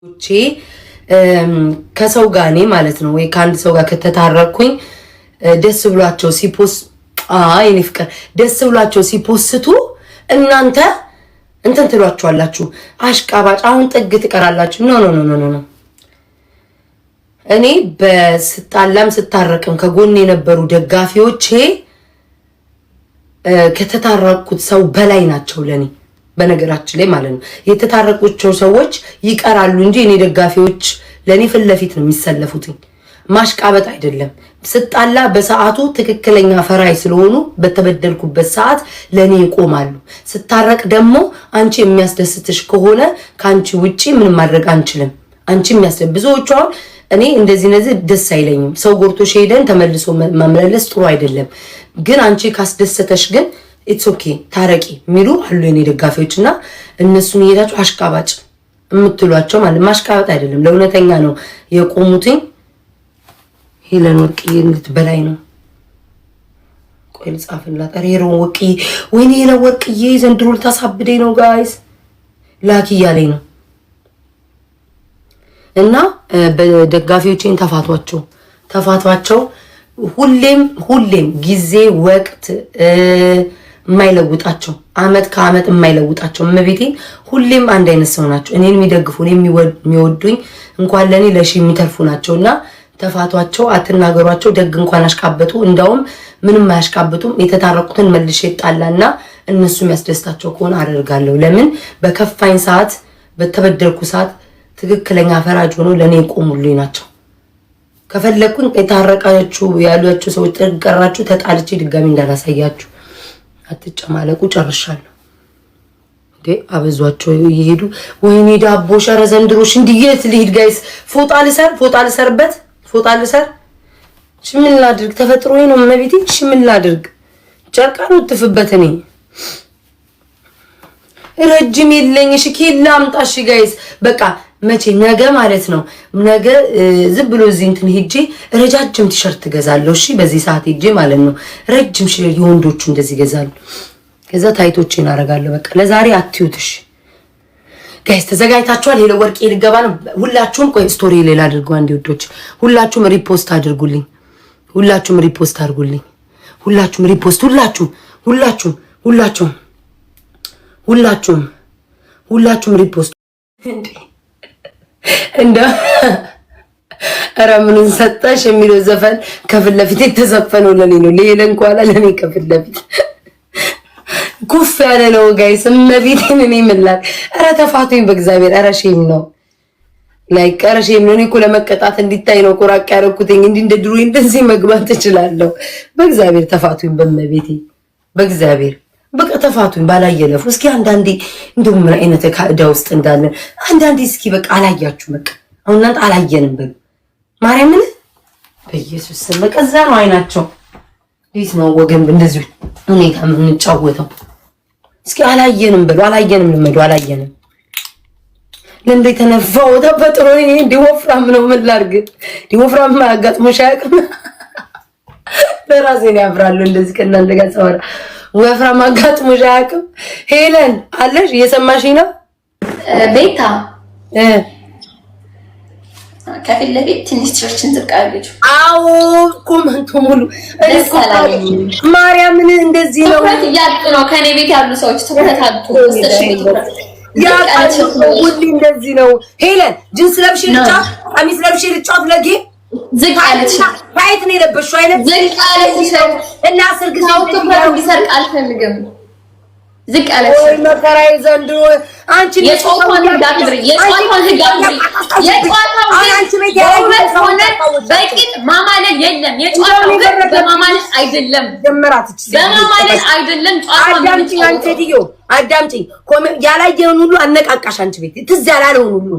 ቼ ከሰው ጋር እኔ ማለት ነው ወይ ከአንድ ሰው ጋር ከተታረኩኝ ደስ ብሏቸው ሲፖስት የኔ ፍቅር ደስ ብሏቸው ሲፖስቱ እናንተ እንትን ትሏቸዋላችሁ አሽቃባጭ አሁን ጥግ ትቀራላችሁ። ኖ ኖ ኖ ኖ ኖ እኔ በስጣላም ስታረቅም ከጎን የነበሩ ደጋፊዎቼ ከተታረቁት ሰው በላይ ናቸው ለኔ። በነገራችን ላይ ማለት ነው የተታረቁቸው ሰዎች ይቀራሉ እንጂ እኔ ደጋፊዎች ለኔ ፊት ለፊት ነው የሚሰለፉት። ማሽቃበጥ አይደለም። ስጣላ በሰዓቱ ትክክለኛ ፈራይ ስለሆኑ በተበደልኩበት ሰዓት ለኔ ይቆማሉ። ስታረቅ ደግሞ አንቺ የሚያስደስትሽ ከሆነ ካንቺ ውጪ ምንም ማድረግ አንችልም። አንቺ የሚያስደስት ብዙዎቹ አሁን እኔ እንደዚህ ደስ አይለኝም። ሰው ጎርቶሽ ሄደን ተመልሶ መመለስ ጥሩ አይደለም። ግን አንቺ ካስደሰተሽ ግን ኢትስ ኦኬ ታረቂ ሚሉ አሉ የኔ ደጋፊዎችና እነሱን እየሄዳችሁ አሽቃባጭ የምትሏቸው ማለት ማሽቃበጥ አይደለም ለእውነተኛ ነው የቆሙትኝ። ሄለን ወርቅዬ ልትበላይ ነው። ቆይ ልጻፍላት። ሬሮን ወርቅዬ ወይኔ ሄለን ወርቅዬ ዘንድሮ ልታሳብደኝ ነው ጋይስ ላኪ እያለኝ ነው። እና በደጋፊዎቼን ተፋቷቸው። ሁሌም ጊዜ ወቅት የማይለውጣቸው አመት ከአመት የማይለውጣቸው እመቤቴን ሁሌም አንድ አይነት ሰው ናቸው። እኔን የሚደግፉ የሚወዱኝ እንኳን ለኔ ለሺ የሚተርፉ ናቸውና ተፋቷቸው፣ አትናገሯቸው። ደግ እንኳን አሽቃበጡ እንዳውም ምንም አያሽቃበጡም። የተታረቁትን መልሼ ጣላና እነሱ የሚያስደስታቸው ከሆነ አደርጋለሁ። ለምን በከፋኝ ሰዓት በተበደልኩ ሰዓት ትክክለኛ ፈራጅ ሆኖ ለኔ ቆሙልኝ ናቸው። ከፈለኩኝ የታረቃችሁ ያሏችሁ ሰዎች ተቀራችሁ ተጣልቼ ድጋሚ እንዳላሳያችሁ አትጨማለቁ። ጨርሻለሁ እንዴ አበዟቸው ይሄዱ። ወይኔ ዳቦ ሸረ ዘንድሮሽ እንዲየት ልሂድ ጋይስ። ፎጣ ልሰርበት ፎጣ ልሰር ሽምን ላድርግ? ተፈጥሮዬ ነው መቤቴ። ሽምን ላድርግ? ጨርቃ ነው ትፍበት። እኔ ረጅም የለኝ። እሺ ኬላ አምጣሽ ጋይስ። በቃ መቼ ነገ ማለት ነው ነገ ዝም ብሎ እዚህ እንትን ሄጄ ረጃጅም ቲሸርት ገዛለሁ። እሺ በዚህ ሰዓት ሄጄ ማለት ነው ረጅም የወንዶቹ እንደዚህ ገዛሉ። ከዛ ታይቶቼን አደርጋለሁ። በቃ ለዛሬ አትዩትሽ ጋይስ። ተዘጋጅታችኋል? ሄለ ወርቄ ልገባ ነው። ሁላችሁም ቆይ ስቶሪ ሌላ አድርገው አንዴ ውዶች፣ ሁላችሁም ሪፖስት አድርጉልኝ። ሁላችሁም ሪፖስት አድርጉልኝ። ሁላችሁም ሪፖስት ሁላችሁም ሪፖስት እንደ ኧረ ምኑን ሰጠሽ የሚለው ዘፈን ከፊት ለፊት የተዘፈነው ለኔ ነው። ሌላ እንኳን ለኔ ከፊት ለፊት ኩፍ ያለ ነው ጋይስ። እመቤቴን እኔ ምላክ ኧረ ተፋቱኝ በእግዚአብሔር። ኧረ ሼም ነው ላይክ ኧረ ሼም ነው። እኔ እኮ ለመቀጣት እንዲታይ ነው ቁራቅ ያደረኩትኝ እንጂ እንደ ድሮ እንደዚህ መግባት እችላለሁ። በእግዚአብሔር ተፋቱኝ በእመቤቴ በእግዚአብሔር በቃ ተፋቱኝ። ባላየለፉ እስኪ አንዳንዴ እንደው ምን አይነት ካዕዳ ውስጥ እንዳለ አንዳንዴ እስኪ በቃ አላያችሁ በቃ አሁን እናንተ አላየንም በሉ ማርያምን በኢየሱስ ስም በቃ እዛ ነው አይናቸው ዲስ ነው ወገን እንደዚህ ሁኔታ የምንጫወተው። እስኪ አላየንም በሉ አላየንም ልመዱ አላየንም። ለምን ተነፋው ተፈጥሮ እንዲወፍራም ነው ምን ላድርግ? እንዲወፍራም ማጋጥሞሽ አያውቅም? ለራሴ ነው ያፍራለሁ እንደዚህ ከእናንተ ጋር ሰወራ ወፍራም አጋጥሞሽ አያውቅም? ሄለን አለሽ እየሰማሽኝ ነው? ቤታ ከፊት ለፊት ትንሽ ቸርችን ዝቃለች። አዎ ኮመንቱ ሙሉ ማርያምን እንደዚህ ነው ያጡ ነው። ከኔ ቤት ያሉ ሰዎች ትኩረት አጡ። ያጣቸው ሁሉ እንደዚህ ነው። ሄለን ጅንስ ለብሽ ልጫት ቀሚስ ለብሽ ልጫት ለጌ ዝቃለች። ባይት ነው የለበሽው አይነት ዝቃለች እና ስርግስ ነው ትኩረት እንዲሰርቅ አልፈልግም። ዝቃለች ወይ መከራዬ ዘንድሮ አንቺ የጾታን ጋር በቂት ማማለል የለም። የጨዋታው ህግ በማማለል አይደለም። በማማለል አይደለም። አዳምጪኝ አንቺ ሴትዮ አዳምጪኝ። ያላየውን ሁሉ አነቃቃሽ አንቺ ቤት ትዝ ያላለውን ሁሉ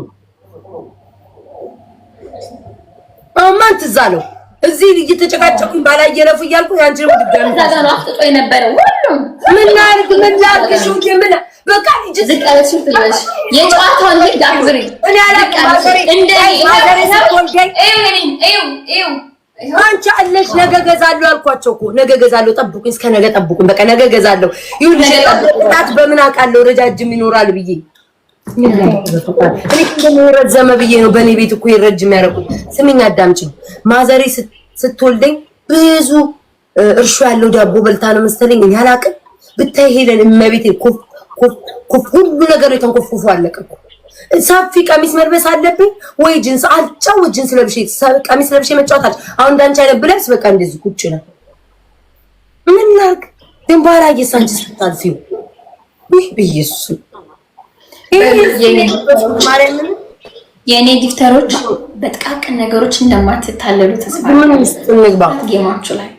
ማን ትዝ አለው? እዚህ እየተጨቃጨቁኝ ባላየለፉ እያልኩ ያንቺ ነው ድጋሚ ታዛና አፍጥጦ የነበረው ሁሉም ምን ላድርግ ምን በቃ ልጅ ዝቃለች ትልበሽ የጨዋታውን ህግ አክብሪ። እኔ አላውቅም እንደ አንቺ አለሽ ነገ ገዛለሁ አልኳቸው እኮ ነገ ገዛለሁ ጠብቁኝ፣ እስከ ነገ ጠብቁኝ። በቃ ነገ ገዛለሁ ይሁን። ጣት በምን አውቃለሁ ረጃጅም ይኖራል ብዬ ረዘመ ብዬ ነው በእኔ ቤት እኮ ይረጅም ያደረኩት። ስሚኝ አዳምጪኝ። ማዘሬ ስትወልደኝ ብዙ እርሾ ያለው ዳቦ በልታ ነው መሰለኝ እኔ አላውቅም። ብታይ ሄለን እመቤቴ ሁሉ ነገር የተንኮፍኩፎ አለቀ እኮ። ሰፊ ቀሚስ መልበስ አለብኝ ወይ ጅንስ አልጫው ጅንስ ለብሼ ቀሚስ ለብሼ መጫወታች። አሁን እንዳንቺ አይነት ብለብስ በቃ እንደዚህ ቁጭ ነው። ምን ላድርግ ግን በኋላ እየሳንቺ ስታልፊው ይህ በኢየሱስ የኔ ጊፍተሮች በጥቃቅን ነገሮች እንደማትታለሉ ተስፋ ጌማችሁ ላይ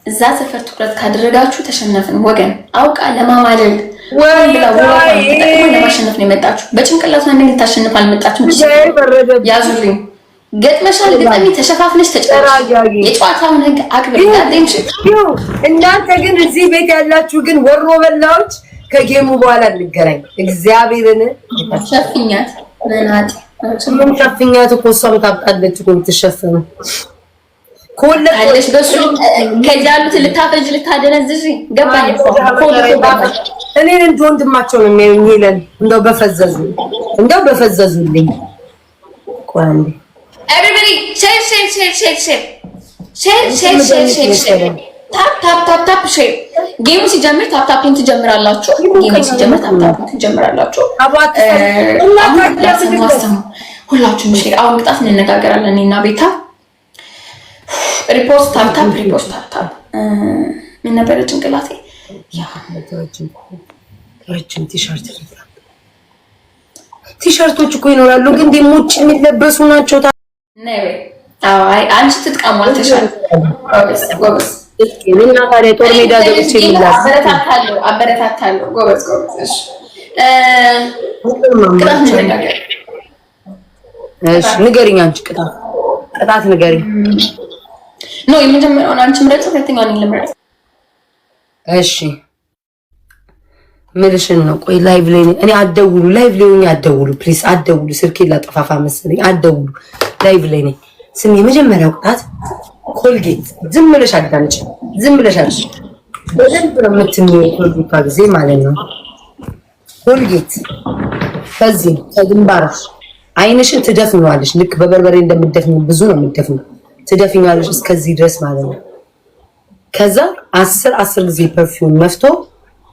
እዛ ሰፈር ትኩረት ካደረጋችሁ ተሸነፍን ወገን። አውቃ ለማማለል ለማሸነፍ ነው የመጣችሁ። በጭንቅላት ነው ልታሸንፍ አልመጣችሁም። ያዙልኝ ገጥመሻል። ገጠሚ ተሸፋፍነሽ ተጨራራጊ የጨዋታውን ህግ አክብር። እናንተ ግን እዚህ ቤት ያላችሁ ግን ወሮ በላዎች ከጌሙ በኋላ እንገናኝ። እግዚአብሔርን ሸፍኛት መናጥ ምን ሸፍኛት እኮ እሷም ታብጣለች እኮ የምትሸፍነው ኮለሽ በሱ ከጃሉት ልታፈጅ ልታደነዝሽ ገባኝ እኮ እኔን እንደ ወንድማቸው ነው የሚያዩኝ። ይለን እንደው በፈዘዙልኝ ቆንጆ everybody share ታፕ ሼር ጌሙ ሲጀምር ታፕታፑን ትጀምራላችሁ። ሁላችሁም ሼር። አሁን ቅጣት እንነጋገራለን እኔና ቤታ። ሪፖርት ታፕታፕ ምን ነበረ ጭንቅላቴ ረጅም ቲሸርቶች እኮ ይኖራሉ ግን ደሞች የሚለበሱ ናቸው። አይ አንቺ ትጥቀማልተሻል ጎበዝ እና ታዲያ ጦር ሜዳ ገብቼ ይላል አበረታታለሁ። ጎበዝ እሺ ቅጣት እንነጋገር። እሺ ንገሪኝ አንቺ ቅጣት ንገሪኝ። ኖ የመጀመሪያውን አንቺ ምረጥ፣ ሁለተኛውን እኔ ልምረጥ። እሺ ምልሽን ነው። ቆይ ላይቭ ላይ እኔ አትደውሉ፣ ላይቭ ላይ ሆኜ አትደውሉ ፕሊዝ፣ አትደውሉ። ስልኬን ላጠፋፋ መሰለኝ፣ አትደውሉ። ላይቭ ላይ ነኝ። ስሚ የመጀመሪያው ቅጣት ኮልጌት። ዝም ብለሽ አዳምጪ፣ ዝም ብለሽ አድርሽ። በደንብ ነው የምትምጪው ኮልጌት ጊዜ ማለት ነው። ኮልጌት ከዚህ ከግንባርሽ አይንሽን ትደፍኚዋለሽ። ልክ በበርበሬ እንደምትደፍኚው ብዙ ነው የምትደፍኚው። ትደፍኚዋለሽ እስከዚህ ድረስ ማለት ነው። ከዛ 10 ጊዜ ፐርፊውም መፍቶ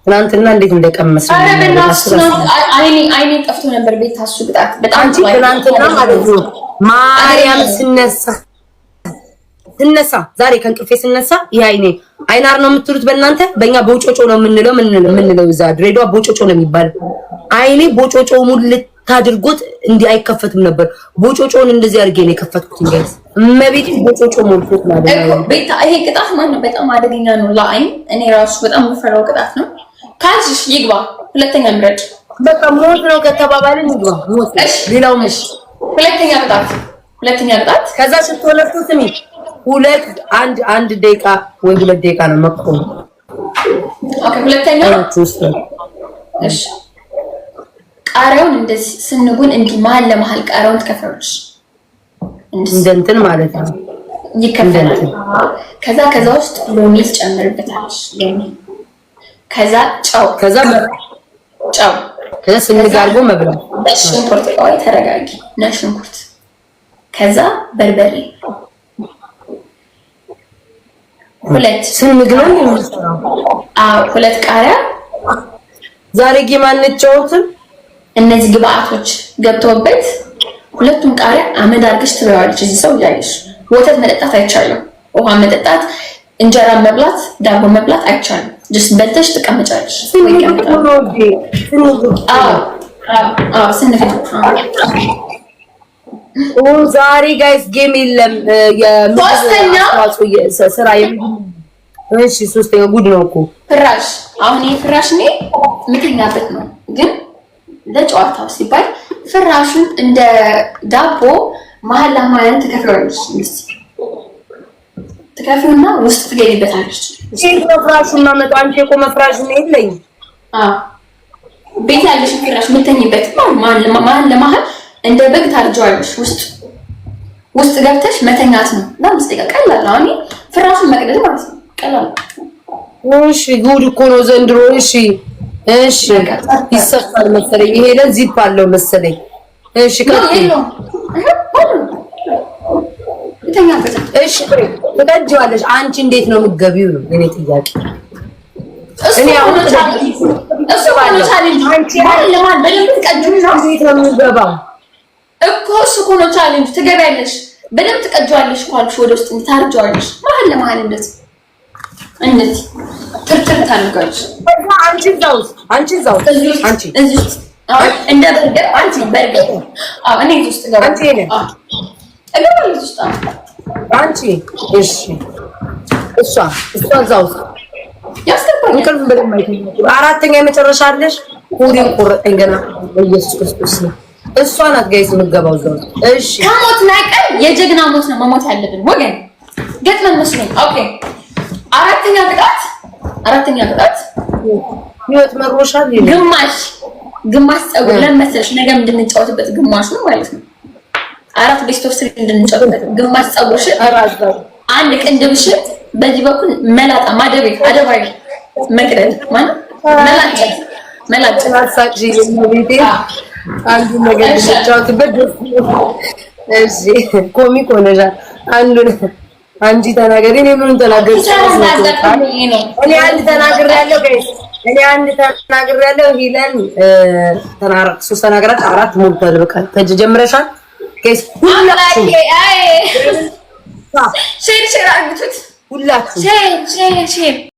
ትናንትና እንዴት እንደቀመሰ አይኔ ጠፍቶ ነበር። ቤት ታሱ ቅጣት በጣም ትናንትና ማለት ነው። ማርያም ስነሳ ዛሬ ከእንቅልፌ ስነሳ ይሄ አይናር ነው የምትሉት በእናንተ፣ በእኛ ቦጮጮ ነው የምንለው። እዛ ድሬዳዋ ቦጮጮ ነው የሚባለው። አይኔ ቦጮጮ ሙልት አድርጎት እንዲህ አይከፈትም ነበር። ቦጮጮን እንደዚህ አድርጌ ነው የከፈትኩት። እንግዲህ እመቤቴ ቦጮጮ ሞልቶት ማለት ነው። ቤታ ይሄ ቅጣት ማለት ነው በጣም አደገኛ ነው ለአይን። እኔ ራሱ በጣም የምፈራው ቅጣት ነው። ካልሽ ይግባ። ሁለተኛ ምረጭ። በቃ ሞት ነው ከተባባልን ይግባ። ሞት ሌላው ምሽ ሁለተኛ ቅጣት ከዛ ስትወለዱ ስሚ አንድ ደቂቃ ወይ 2 ደቂቃ ነው መቆም። ኦኬ ሁለተኛ እሺ ቃሪያውን እንደዚህ ስንጉን እንዲህ መሀል ለመሀል ቃሪያውን ትከፍላለሽ። እንትን ማለት ነው ይከፈላል። ከዛ ውስጥ ሎሚ ትጨምርበታለሽ። ሎሚ ከዛ ጨው ከዛ ስንጋርጎ መብላት። ሽንኩርት ቆይ ተረጋጊ። ሽንኩርት ከዛ በርበሬ ስንግ ነው የሚሰራው። 2 ቃሪያ። ዛሬ ጌማን እንጫወትም። እነዚህ ግብአቶች ገብተውበት 2ቱም ቃሪያ አመድ አድርገሽ ትበያለሽ። እዚህ ሰው ያይሽ። ወተት መጠጣት አይቻልም። ውሃ መጠጣት፣ እንጀራ መብላት፣ ዳቦ መብላት አይቻልም። ጀስት በልተሽ ትቀመጫለሽ። ስንግ ዛሬ ጋይስ ጌም የለም። ሶስተኛ ጉድ ነው እኮ ፍራሽ። አሁን ይሄ ፍራሽ እኔ የምተኛበት ነው፣ ግን ለጨዋታው ሲባል ፍራሹን እንደ ዳቦ መሀል ለመሀል ትከፍላለሽ። ትከፍሉና ውስጥ ትገቢበታለሽ። ፍራሹን ማመጣ አንቺ የቆመ ፍራሽ ነው የለኝም። ቤት ያለሽ ፍራሽ የምተኝበት መሀል ለመሀል እንደ በግ ታርጃዋለሽ። ውስጥ ገብተሽ መተኛት ነው። ለምን ደቂቃ ቀላል ነው። እኔ ፍራሹን መቅደድ ማለት ነው ቀላል። እሺ ጉድ እኮ ነው ዘንድሮ። እሺ እሺ ይሰፋል መሰለኝ። ይሄ ለዚፕ አለው መሰለኝ። እሺ እሺ ትቀጅዋለሽ። አንቺ እንዴት ነው የምትገቢው ነው የኔ ጥያቄ። እኔ አሁን እሱ ነው ቻሌንጅ። አንቺ ለማን በደንብ ትቀጅው ነው እንዴት ነው የምገባው እኮ እሱ ነው ቻሌንጅ። ትገቢያለሽ፣ በደንብ ትቀጅዋለሽ እኮ አልኩሽ። ወደ ውስጥ ታርጃዋለሽ። መሀል ለመሀል እንደዚህ ትርትር ታልጋለሽ። አንቺ እዛው አንቺ እንደ በርገር አንቺ በርገር እኔ ውስጥ ገባ አንቺ እገባለሁ ውስጥ አንቺ እሺ እሷ እዛው ያስገባል። እንቅልፍ በደንብ አይተኛም። አራተኛ የመጨረሻ አለሽ። ሁሌም ቆረጠኝ ገና በኢየሱስ ክርስቶስ ነው። እሷ ናት ጋይስ የምትገባው እዛው። እሺ ከሞት ናቀር የጀግና ሞት ነው መሞት ያለብን ወገን። ገጥመን መስሎኝ ኦኬ። አራተኛ ቅጣት ህይወት መሮሻል። ግማሽ ፀጉር ለመሰለሽ ነገ እንድንጫወትበት ግማሽ ነው ማለት ነው። አራት ቤስት ኦፍ 3 እንድንጫወትበት ግማሽ ፀጉርሽ አንድ ቅንድብሽ በዚህ በኩል መላጣ አደባይ መቅደል ማለት መላጭ ማሳጅ ቤቴ አንዱ ነገር እንድንጫወትበት። እሺ ኮሚክ ሆነሻል። አንቺ ተናገሪ። እኔ ምንም ተናገሪ። እኔ አንድ ተናግሬያለሁ ጋይስ። ሂለን ሶስት ተናገራት፣ አራት ሞልቷል። በቃ ተጀምረሻል ጋይስ። ሁላችሁ ሼር አድርጉት። ሁላችሁ ሼር